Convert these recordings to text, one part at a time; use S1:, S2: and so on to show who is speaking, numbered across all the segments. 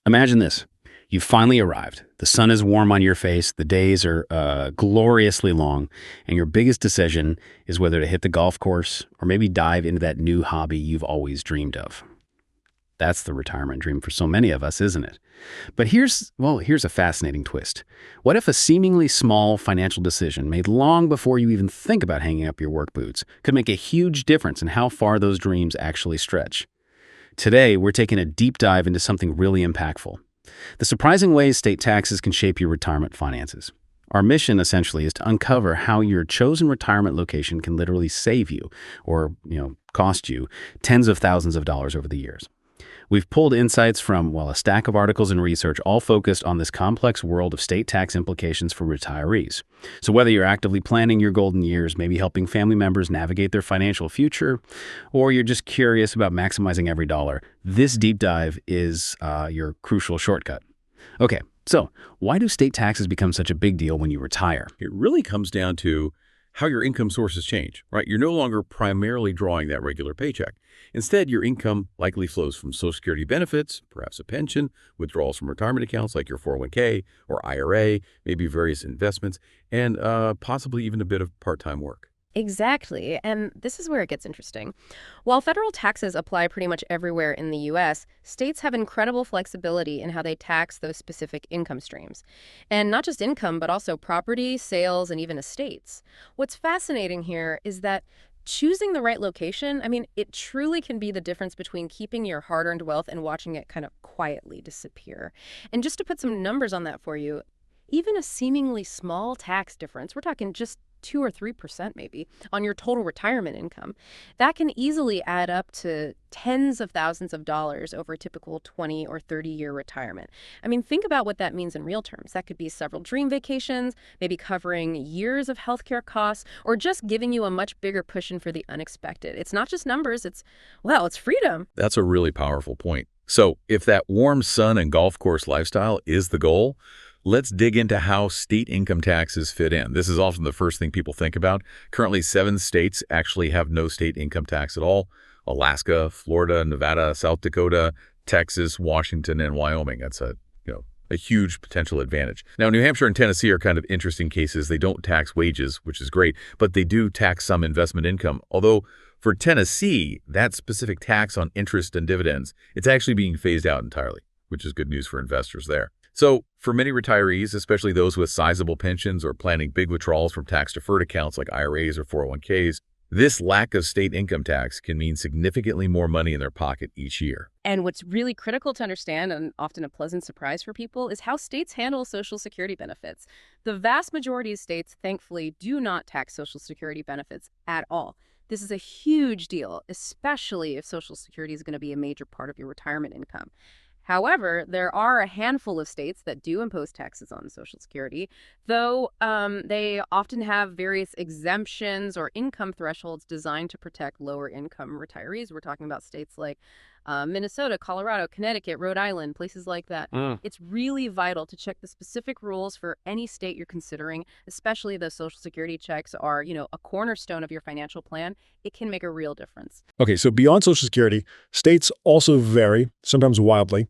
S1: Imagine this. You've finally arrived. The sun is warm on your face, the days are gloriously long, and your biggest decision is whether to hit the golf course or maybe dive into that new hobby you've always dreamed of. That's the retirement dream for so many of us, isn't it? But here's a fascinating twist. What if a seemingly small financial decision made long before you even think about hanging up your work boots could make a huge difference in how far those dreams actually stretch? Today, we're taking a deep dive into something really impactful: the surprising ways state taxes can shape your retirement finances. Our mission essentially is to uncover how your chosen retirement location can literally save you or, cost you tens of thousands of dollars over the years. We've pulled insights from, a stack of articles and research all focused on this complex world of state tax implications for retirees. So whether you're actively planning your golden years, maybe helping family members navigate their financial future, or you're just curious about maximizing every dollar, this deep dive is your crucial shortcut. Okay, so why do state taxes become such a big deal when you retire?
S2: It really comes down to how your income sources change, right? You're no longer primarily drawing that regular paycheck. Instead, your income likely flows from Social Security benefits, perhaps a pension, withdrawals from retirement accounts like your 401k or IRA, maybe various investments, and possibly even a bit of part-time work.
S3: Exactly. And this is where it gets interesting. While federal taxes apply pretty much everywhere in the U.S., states have incredible flexibility in how they tax those specific income streams. And not just income, but also property, sales, and even estates. What's fascinating here is that choosing the right location, it truly can be the difference between keeping your hard-earned wealth and watching it kind of quietly disappear. And just to put some numbers on that for you, even a seemingly small tax difference, we're talking just 2 or 3% maybe, on your total retirement income, that can easily add up to tens of thousands of dollars over a typical 20 or 30-year retirement. Think about what that means in real terms. That could be several dream vacations, maybe covering years of healthcare costs, or just giving you a much bigger cushion for the unexpected. It's not just numbers, it's freedom.
S2: That's a really powerful point. So if that warm sun and golf course lifestyle is the goal, let's dig into how state income taxes fit in. This is often the first thing people think about. Currently, 7 states actually have no state income tax at all: Alaska, Florida, Nevada, South Dakota, Texas, Washington, and Wyoming. That's a huge potential advantage. Now, New Hampshire and Tennessee are kind of interesting cases. They don't tax wages, which is great, but they do tax some investment income. Although for Tennessee, that specific tax on interest and dividends, it's actually being phased out entirely, which is good news for investors there. So for many retirees, especially those with sizable pensions or planning big withdrawals from tax-deferred accounts like IRAs or 401ks, this lack of state income tax can mean significantly more money in their pocket each year.
S3: And what's really critical to understand, and often a pleasant surprise for people, is how states handle Social Security benefits. The vast majority of states, thankfully, do not tax Social Security benefits at all. This is a huge deal, especially if Social Security is going to be a major part of your retirement income. However, there are a handful of states that do impose taxes on Social Security, though they often have various exemptions or income thresholds designed to protect lower income retirees. We're talking about states like Minnesota, Colorado, Connecticut, Rhode Island, places like that. It's really vital to check the specific rules for any state you're considering, especially the Social Security checks are, a cornerstone of your financial plan. It can make a real difference.
S4: Okay, so beyond Social Security, states also vary, sometimes wildly,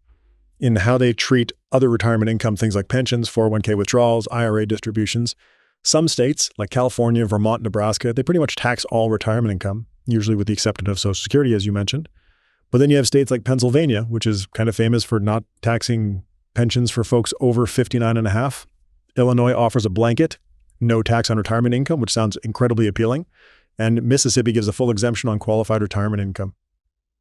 S4: in how they treat other retirement income, things like pensions, 401k withdrawals, IRA distributions. Some states, like California, Vermont, Nebraska, they pretty much tax all retirement income, usually with the exception of Social Security, as you mentioned. But then you have states like Pennsylvania, which is kind of famous for not taxing pensions for folks over 59 and a half. Illinois offers a blanket, no tax on retirement income, which sounds incredibly appealing. And Mississippi gives a full exemption on qualified retirement income.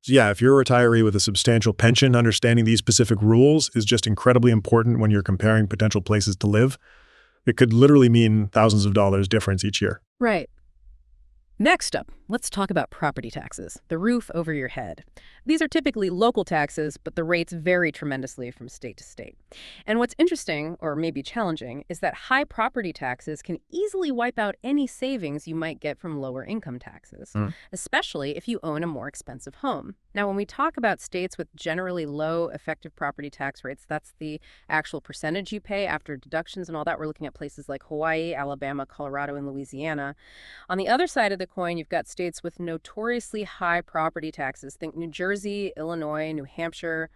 S4: So yeah, if you're a retiree with a substantial pension, understanding these specific rules is just incredibly important when you're comparing potential places to live. It could literally mean thousands of dollars difference each year.
S3: Right. Next up, let's talk about property taxes, the roof over your head. These are typically local taxes, but the rates vary tremendously from state to state. And what's interesting, or maybe challenging, is that high property taxes can easily wipe out any savings you might get from lower income taxes, especially if you own a more expensive home. Now, when we talk about states with generally low effective property tax rates, that's the actual percentage you pay after deductions and all that. We're looking at places like Hawaii, Alabama, Colorado, and Louisiana. On the other side of the coin, you've got states with notoriously high property taxes. Think New Jersey, Illinois, New Hampshire,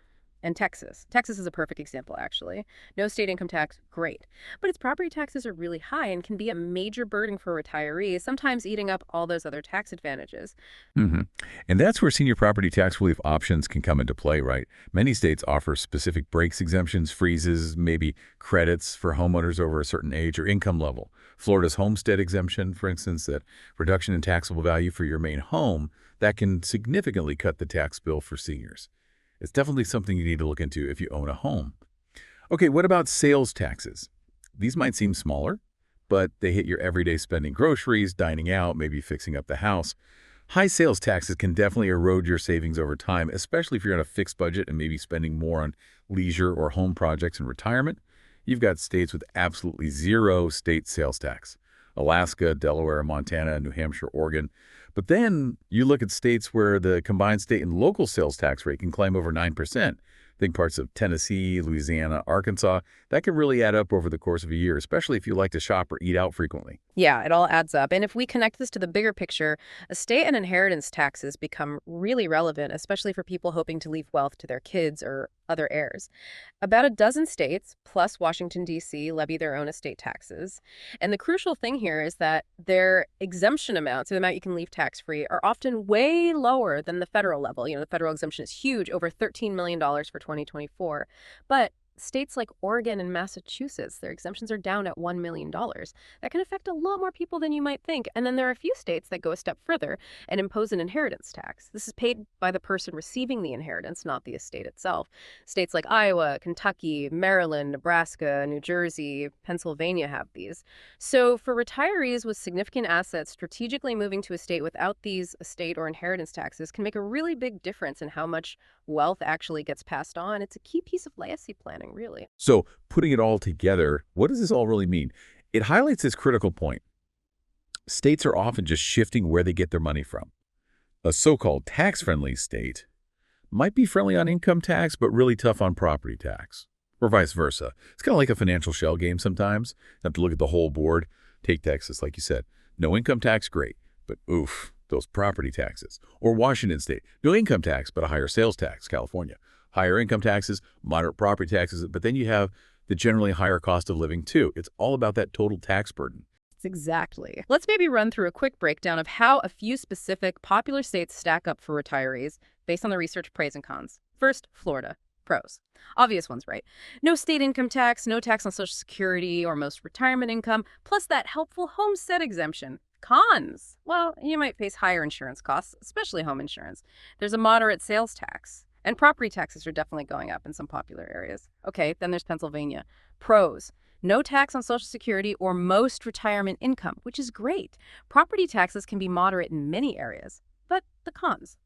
S3: And Texas. Texas is a perfect example, actually. No state income tax, great. But its property taxes are really high and can be a major burden for retirees, sometimes eating up all those other tax advantages.
S2: hmm And that's where senior property tax relief options can come into play, right? Many states offer specific breaks exemptions, freezes, maybe credits for homeowners over a certain age or income level. Florida's homestead exemption, for instance, that reduction in taxable value for your main home, that can significantly cut the tax bill for seniors. It's definitely something you need to look into if you own a home. Okay, what about sales taxes? These might seem smaller, but they hit your everyday spending, groceries, dining out, maybe fixing up the house. High sales taxes can definitely erode your savings over time, especially if you're on a fixed budget and maybe spending more on leisure or home projects in retirement. You've got states with absolutely zero state sales tax. Alaska, Delaware, Montana, New Hampshire, Oregon. But then you look at states where the combined state and local sales tax rate can climb over 9%. Think parts of Tennessee, Louisiana, Arkansas. That can really add up over the course of a year, especially if you like to shop or eat out frequently.
S3: Yeah, it all adds up. And if we connect this to the bigger picture, estate and inheritance taxes become really relevant, especially for people hoping to leave wealth to their kids or other heirs. About a dozen states, plus Washington, D.C., levy their own estate taxes. And the crucial thing here is that their exemption amounts, the amount you can leave tax-free, are often way lower than the federal level. The federal exemption is huge, over $13 million for 2024. But states like Oregon and Massachusetts, their exemptions are down at $1 million. That can affect a lot more people than you might think. And then there are a few states that go a step further and impose an inheritance tax. This is paid by the person receiving the inheritance, not the estate itself. States like Iowa, Kentucky, Maryland, Nebraska, New Jersey, Pennsylvania have these. So for retirees with significant assets, strategically moving to a state without these estate or inheritance taxes can make a really big difference in how much wealth actually gets passed on. It's a key piece of legacy planning, really.
S2: So putting it all together, what does this all really mean? It highlights this critical point. States are often just shifting where they get their money from. A so-called tax-friendly state might be friendly on income tax, but really tough on property tax, or vice versa. It's kind of like a financial shell game sometimes. You have to look at the whole board. Take Texas, like you said. No income tax, great, but oof, those property taxes. Or Washington State, no income tax, but a higher sales tax. California, higher income taxes, moderate property taxes, but then you have the generally higher cost of living too. It's all about that total tax burden.
S3: Exactly. Let's maybe run through a quick breakdown of how a few specific popular states stack up for retirees based on the research pros and cons. First, Florida. Pros. Obvious ones, right? No state income tax, no tax on Social Security or most retirement income, plus that helpful homestead exemption. Cons. Well, you might face higher insurance costs, especially home insurance. There's a moderate sales tax. And property taxes are definitely going up in some popular areas. Okay, then there's Pennsylvania. Pros. No tax on Social Security or most retirement income, which is great. Property taxes can be moderate in many areas. But the cons.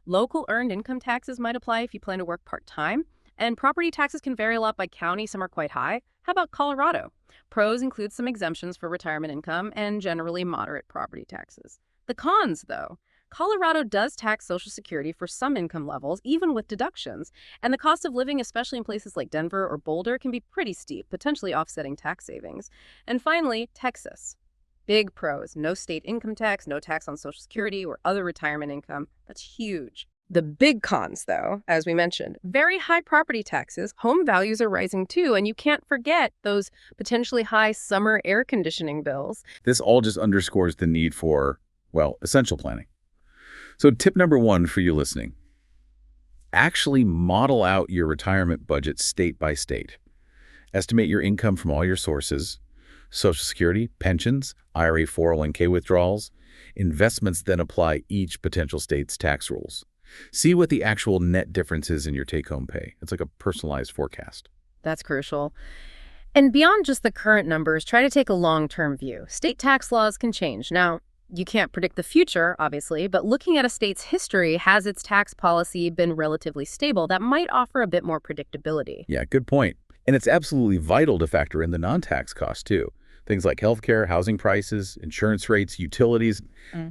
S3: Local earned income taxes might apply if you plan to work part-time. And property taxes can vary a lot by county. Some are quite high. How about Colorado? Pros include some exemptions for retirement income and generally moderate property taxes. The cons, though. Colorado does tax Social Security for some income levels, even with deductions. And the cost of living, especially in places like Denver or Boulder, can be pretty steep, potentially offsetting tax savings. And finally, Texas. Big pros. No state income tax, no tax on Social Security or other retirement income. That's huge. The big cons, though, as we mentioned, very high property taxes, home values are rising too, and you can't forget those potentially high summer air conditioning bills.
S2: This all just underscores the need for, well, essential planning. So tip number one for you listening, actually model out your retirement budget state by state. Estimate your income from all your sources, Social Security, pensions, IRA 401k withdrawals, investments, then apply each potential state's tax rules. See what the actual net difference is in your take-home pay. It's like a personalized forecast.
S3: That's crucial. And beyond just the current numbers, try to take a long-term view. State tax laws can change. Now, you can't predict the future, obviously, but looking at a state's history, has its tax policy been relatively stable? That might offer a bit more predictability.
S2: Yeah, good point. And it's absolutely vital to factor in the non-tax costs, too. Things like healthcare, housing prices, insurance rates, utilities,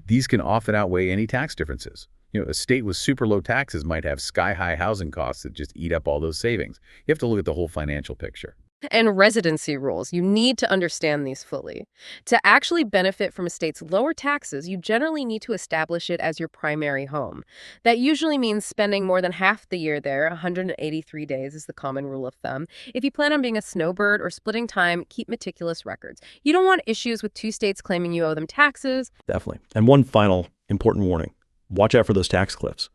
S2: these can often outweigh any tax differences. A state with super low taxes might have sky-high housing costs that just eat up all those savings. You have to look at the whole financial picture.
S3: And residency rules. You need to understand these fully. To actually benefit from a state's lower taxes, you generally need to establish it as your primary home. That usually means spending more than half the year there, 183 days is the common rule of thumb. If you plan on being a snowbird or splitting time, keep meticulous records. You don't want issues with two states claiming you owe them taxes.
S5: Definitely. And one final important warning. Watch out for those tax cliffs.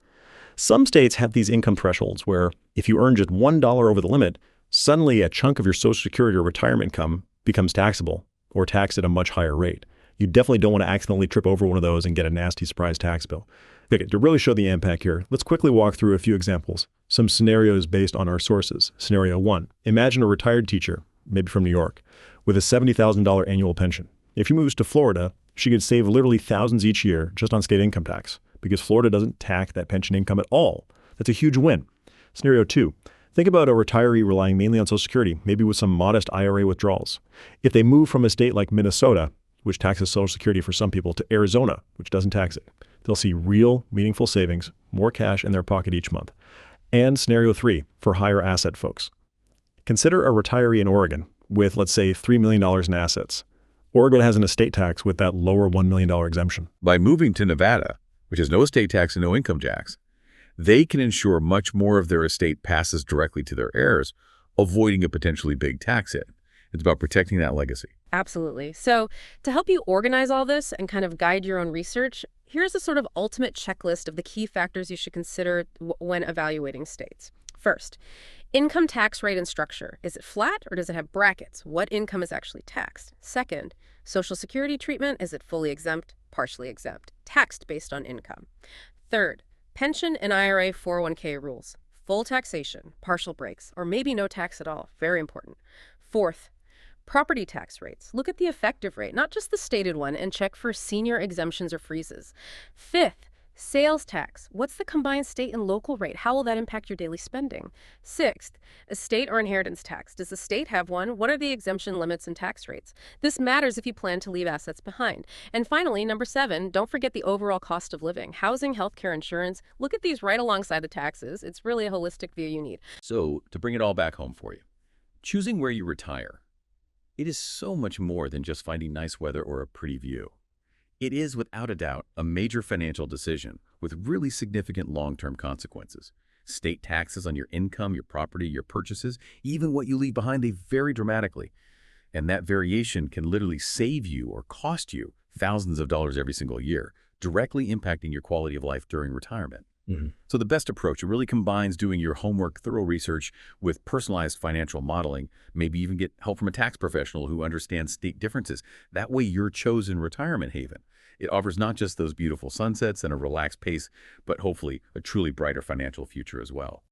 S5: Some states have these income thresholds where if you earn just $1 over the limit, suddenly a chunk of your Social Security or retirement income becomes taxable or taxed at a much higher rate. You definitely don't want to accidentally trip over one of those and get a nasty surprise tax bill. Okay, to really show the impact here, let's quickly walk through a few examples, some scenarios based on our sources. Scenario 1, imagine a retired teacher, maybe from New York, with a $70,000 annual pension. If she moves to Florida, she could save literally thousands each year just on state income tax because Florida doesn't tax that pension income at all. That's a huge win. Scenario 2, think about a retiree relying mainly on Social Security, maybe with some modest IRA withdrawals. If they move from a state like Minnesota, which taxes Social Security for some people, to Arizona, which doesn't tax it, they'll see real, meaningful savings, more cash in their pocket each month. And scenario 3, for higher asset folks. Consider a retiree in Oregon with, let's say, $3 million in assets. Oregon has an estate tax with that lower $1 million exemption.
S2: By moving to Nevada, which has no estate tax and no income tax, they can ensure much more of their estate passes directly to their heirs, avoiding a potentially big tax hit. It's about protecting that legacy.
S3: Absolutely. So to help you organize all this and kind of guide your own research, here's a sort of ultimate checklist of the key factors you should consider when evaluating states. First, income tax rate and structure. Is it flat or does it have brackets? What income is actually taxed? Second, Social Security treatment. Is it fully exempt, partially exempt, taxed based on income? Third, pension and IRA 401k rules. Full taxation, partial breaks, or maybe no tax at all. Very important. Fourth, property tax rates. Look at the effective rate, not just the stated one, and check for senior exemptions or freezes. Fifth, sales tax. What's the combined state and local rate? How will that impact your daily spending? Sixth, estate or inheritance tax. Does the state have one? What are the exemption limits and tax rates? This matters if you plan to leave assets behind. And finally, number 7, don't forget the overall cost of living. Housing, healthcare, insurance. Look at these right alongside the taxes. It's really a holistic view you need.
S2: So, to bring it all back home for you, choosing where you retire, it is so much more than just finding nice weather or a pretty view. It is, without a doubt, a major financial decision with really significant long-term consequences. State taxes on your income, your property, your purchases, even what you leave behind, they vary dramatically. And that variation can literally save you or cost you thousands of dollars every single year, directly impacting your quality of life during retirement. So the best approach, it really combines doing your homework, thorough research with personalized financial modeling, maybe even get help from a tax professional who understands state differences. That way your chosen retirement haven. It offers not just those beautiful sunsets and a relaxed pace, but hopefully a truly brighter financial future as well.